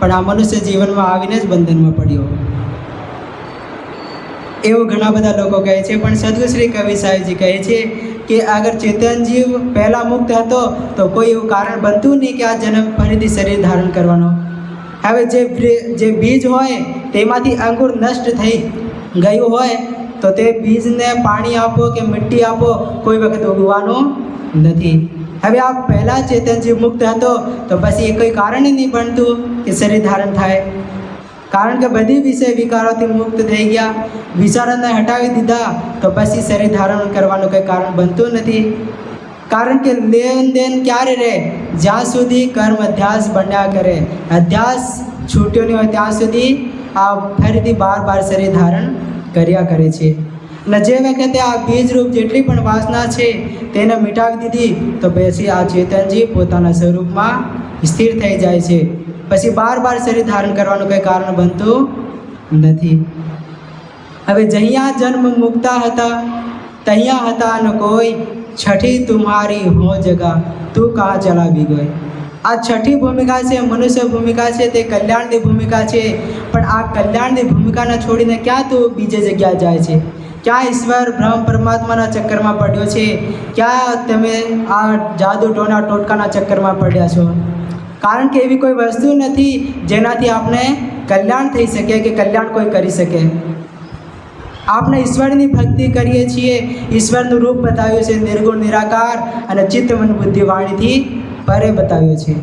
પણ આ મનુષ્ય જીવનમાં આવીને જ બંધનમાં પડ્યો. એવું ઘણા બધા લોકો કહે છે, પણ સદગુરુ શ્રી કબીર સાહેબજી કહે છે કે અગર ચેતનજીવ પહેલાં મુક્ત હતો તો કોઈ એવું કારણ બનતું નહીં કે આ જન્મ ફરીથી શરીર ધારણ કરવાનો. હવે જે બીજ હોય તેમાંથી અંકુર નષ્ટ થઈ ગયું હોય તો તે બીજને પાણી આપો કે મિટ્ટી આપો, કોઈ વખત ઉગવાનું નથી. હવે આ પહેલાં ચેતનજીવ મુક્ત હતો તો પછી એ કોઈ કારણ નહીં બનતું કે શરીર ધારણ થાય, કારણ કે બધી વિષય વિકારોથી મુક્ત થઈ ગયા, વિચારોને હટાવી દીધા તો પછી શરીર ધારણ કરવાનું કંઈ કારણ બનતું નથી. કારણ કે લેન દેન ક્યારે રહે? જ્યાં સુધી કર્મ અધ્યાસ બન્યા કરે, અધ્યાસ છૂટ્યો નહીં હોય ત્યાં સુધી આ ફરીથી બાર શરીર ધારણ કર્યા કરે છે. અને જે વખતે આ બીજરૂપ જેટલી પણ વાસના છે તેને મિટાવી દીધી તો પછી આ ચેતનજી પોતાના સ્વરૂપમાં સ્થિર થઈ જાય છે. પછી બાર શરીર ધારણ કરવાનું કંઈ કારણ બનતું નથી. હવે જહિયા જન્મ મુક્તા હતા તહિયા હતા ન કોઈ, છઠી તુમ્હારી હો જગા તું કાં ચલાવી ગઈ. આ છઠ્ઠી ભૂમિકા છે, મનુષ્ય ભૂમિકા છે, તે કલ્યાણની ભૂમિકા છે. પણ આ કલ્યાણની ભૂમિકાને છોડીને ક્યાં તું બીજી જગ્યાએ જાય છે? ક્યાં ઈશ્વર બ્રહ્મ પરમાત્માના ચક્કરમાં પડ્યો છે? ક્યાં તમે આ જાદુ ટોના ટોટકાના ચક્કરમાં પડ્યા છો? કારણ કે એવી કોઈ વસ્તુ નથી જેનાથી આપણે કલ્યાણ થઈ શકે કે કલ્યાણ કોઈ કરી શકે. આપણે ઈશ્વરની ભક્તિ કરીએ છીએ, ઈશ્વરનું રૂપ બતાવ્યું છે, નિર્ગુણ નિરાકાર અને ચિત્ત મન બુદ્ધિ વાણીથી પરે બતાવ્યું છે.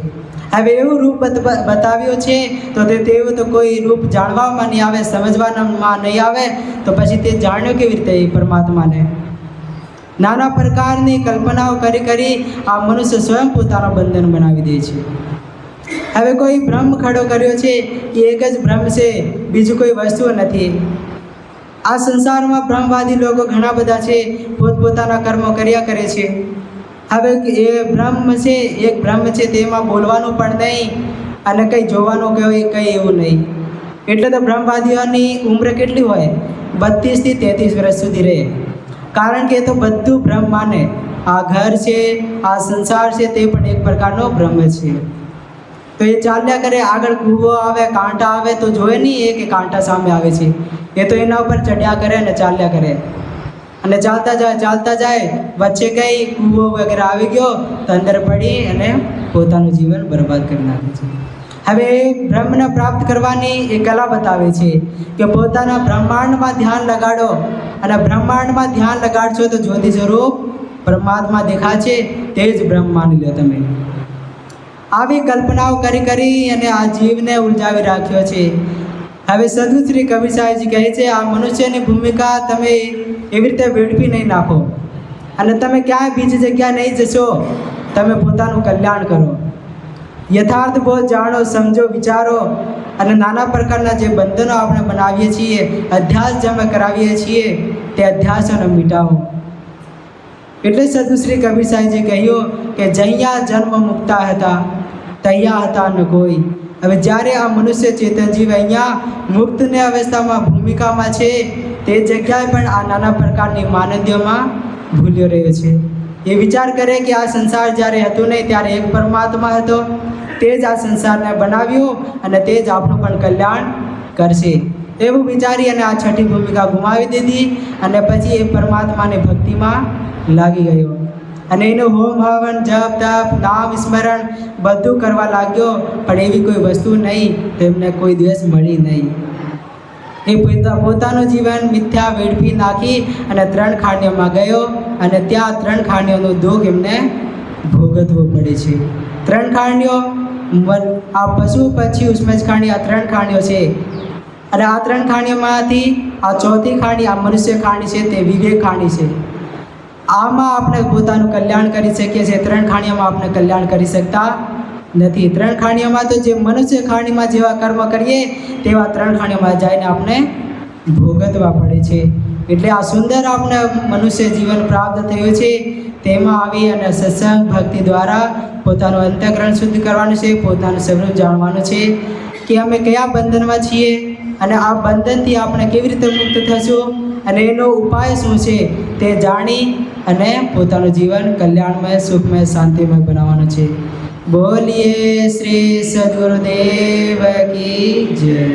હવે એવું રૂપ બતાવ્યું છે તો તેવું તો કોઈ રૂપ જાણવામાં નહીં આવે, સમજવામાં નહીં આવે તો પછી તે જાણ્યો કેવી રીતે એ પરમાત્માને? નાના પ્રકારની કલ્પનાઓ કરી આ મનુષ્ય સ્વયં પોતાનો બંધન બનાવી દે છે. હવે કોઈ ભ્રમ ખડો કર્યો છે કે એક જ ભ્રમ છે, બીજું કોઈ વસ્તુ નથી. આ સંસારમાં ભ્રમવાદી લોકો ઘણા બધા છે, પોતપોતાના કર્મો કર્યા કરે છે. હવે એ ભ્રમ છે, એક ભ્રમ છે, તેમાં બોલવાનું પણ નહીં અને કંઈ જોવાનું કંઈ એવું નહીં. એટલે તો ભ્રમવાદીઓની ઉંમર કેટલી હોય? 32 થી 33 વર્ષ સુધી રહે. કારણ કે એ તો બધું ભ્રમ માને. આ ઘર છે, આ સંસાર છે, તે પણ એક પ્રકારનો ભ્રમ છે. તો એ ચાલ્યા કરે, આગળ કૂવો આવે, કાંટા આવે તો જોવે નહીં એ કે કાંટા સામે આવે છે. એ તો એના ઉપર ચડ્યા કરે અને ચાલ્યા કરે અને ચાલતા જાય વચ્ચે કંઈ કૂવો વગેરે આવી ગયો તો અંદર પડી અને પોતાનું જીવન બરબાદ કરી નાખે છે. હવે બ્રહ્મને પ્રાપ્ત કરવાની એ કલા બતાવે છે કે પોતાના બ્રહ્માંડમાં ધ્યાન લગાડો અને બ્રહ્માંડમાં ધ્યાન લગાડશો તો જ્યોતિ સ્વરૂપ પરમાત્મા દેખાશે, તે જ બ્રહ્મ માની લો તમે. આવી કલ્પનાઓ કરી અને આ જીવને ઉલઝાવી રાખ્યો છે. હવે સદગુરુ શ્રી કબીર સાહેબજી કહે છે આ મનુષ્યની ભૂમિકા તમે એવી રીતે વેડફી નહીં નાખો અને તમે ક્યાંય બીજી જગ્યાએ નહીં જશો. તમે પોતાનું કલ્યાણ કરો, યથાર્થ બોધ જાણો, સમજો, વિચારો અને નાના પ્રકારના જે બંધનો આપણે બનાવીએ છીએ, અધ્યાસ જમા કરાવીએ છીએ, તે અધ્યાસોને મિટાવો. એટલે સદગુરુ શ્રી કબીર સાહેબજી કહ્યું કે જહિયા જન્મ મુક્તા હતા તહિયા હતા ન કોઈ. હવે જ્યારે આ મનુષ્ય ચેતનજીવ અહીંયા મુક્તની અવસ્થામાં ભૂમિકામાં છે, તે જગ્યાએ પણ આ નાના પ્રકારની માનંદીઓમાં ભૂલ્યો રહ્યો છે. એ વિચાર કરે કે આ સંસાર જ્યારે હતું નહીં ત્યારે એક પરમાત્મા હતો, તે જ આ સંસારને બનાવ્યો અને તે જ આપણું પણ કલ્યાણ કરશે એવું વિચારી અને આ છઠ્ઠી ભૂમિકા ગુમાવી દીધી અને પછી એ પરમાત્માની ભક્તિમાં લાગી ગયો અને એનું હોમ હવન જપ તપ નામ સ્મરણ બધું કરવા લાગ્યો. પણ એવી કોઈ વસ્તુ નહીં તેમને કોઈ દિવસ મળી નહીં. એ પોતાનું જીવન મિથ્યા વેડફી નાખી અને 3 ખાણીઓમાં ગયો અને ત્યાં 3 ખાણીઓનું દુઃખ એમને ભોગવવું પડે છે. 3 ખાણીઓ, આ પશુ પક્ષી ઉષ્મજ ખાણી, આ 3 ખાણીઓ છે અને આ 3 ખાણીઓમાંથી આ ચોથી ખાણી આ મનુષ્ય ખાણી છે, તે વિવેક ખાણી છે. આમાં આપણે પોતાનું કલ્યાણ કરી શકીએ છીએ, 3 ખાણીઓમાં આપણે કલ્યાણ કરી શકતા નથી. 3 ખાણીઓમાં તો જે મનુષ્ય ખાણીમાં જેવા કર્મ કરીએ તેવા 3 ખાણીઓમાં જઈને આપણે ભોગવવા પડે છે. એટલે આ સુંદર આપણે મનુષ્ય જીવન પ્રાપ્ત થયું છે. તેમાં આવી અને સત્સંગ ભક્તિ દ્વારા પોતાનું અંતઃકરણ શુદ્ધ કરવાનું છે, પોતાનું સ્વરૂપ જાણવાનું છે કે અમે કયા બંધનમાં છીએ અને આ બંધનથી આપણે કેવી રીતે મુક્ત થશું અને એનો ઉપાય શું છે તે જાણી અને પોતાનું જીવન કલ્યાણમય, સુખમય, શાંતિમય બનાવવાનું છે. બોલીએ શ્રી સદગુરુદેવ કી જય.